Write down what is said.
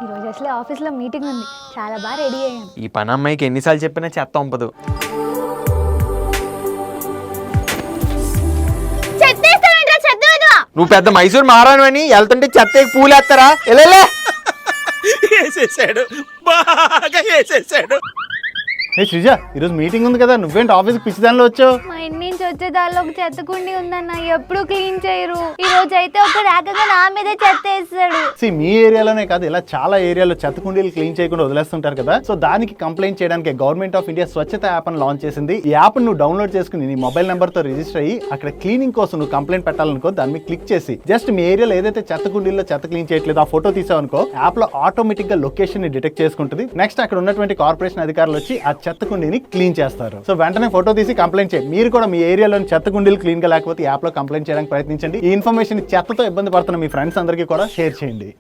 ఈ రోజు అసలే ఆఫీస్ లో మీటింగ్ ఉంది, చాలా బాగా రెడీ అయ్యాను. ఈ పని అమ్మాయికి ఎన్నిసార్లు చెప్పినా చెత్త పంపదు. నువ్వు పెద్ద మైసూర్ మారాను అని వెళ్తుంటే చెత్త పూలేస్తారా? వెళ్ళలే. వేసేసాడు, బాగా వేసేసాడు. ఏ శ్రీజ, ఈరోజు మీటింగ్ ఉంది కదా, నువ్వేంటి ఆఫీస్కి పిచ్చిదానిలో వచ్చావు? మా ఇంటి నుంచి వచ్చే దానిలో ఒక చెత్త కుండి ఉందన్న, ఎప్పుడు క్లీన్ చేయరు. ఈ రోజు అయితే ఒక ఏకంగా నా మీదే చెత్త వేస్తాడు. మీ ఏరియాలోనే కాదు, ఇలా చాలా ఏరియాలో చెత్త కుండీలు క్లీన్ చేయకుండా వదిలేస్తుంటారు కదా. సో దానికి కంప్లైంట్ చేయడానికి గవర్నమెంట్ ఆఫ్ ఇండియా స్వచ్ఛత యాప్ అని లాంచ్ చేసింది. ఈ యాప్ నువ్వు డౌన్లోడ్ చేసుకుని నీ మొబైల్ నెంబర్ తో రిజిస్టర్ అయ్యి అక్కడ క్లీనింగ్ కోసం నువ్వు కంప్లైంట్ పెట్టాలనుకో, దాని మీద క్లిక్ చేసి జస్ట్ మీ ఏరియాలో ఏదైతే చెత్త కుండీల్లో చెత్త క్లీన్ చేయట్లేదు ఆ ఫోటో తీసావనుకో, యాప్ లో ఆటోమేటిక్ గా లొకేషన్ ని డిటెక్ట్ చేసుకుంటుంది. నెక్స్ట్ అక్కడ ఉన్నటువంటి కార్పొరేషన్ అధికారులు వచ్చి ఆ చెత్త కుండీని క్లీన్ చేస్తారు. సో వెంటనే ఫోటో తీసి కంప్లైంట్ చేయండి. మీరు కూడా మీ ఏరియాలోని చెత్త కుండీలు క్లీన్ గా లేకపోతే యాప్ లో కంప్లైంట్ చేయడానికి ప్రయత్నించండి. ఈ ఇన్ఫర్మేషన్ చెత్తతో ఇబ్బంది పడుతున్న మీ ఫ్రెండ్స్ అందరికీ కూడా షేర్ చేయండి.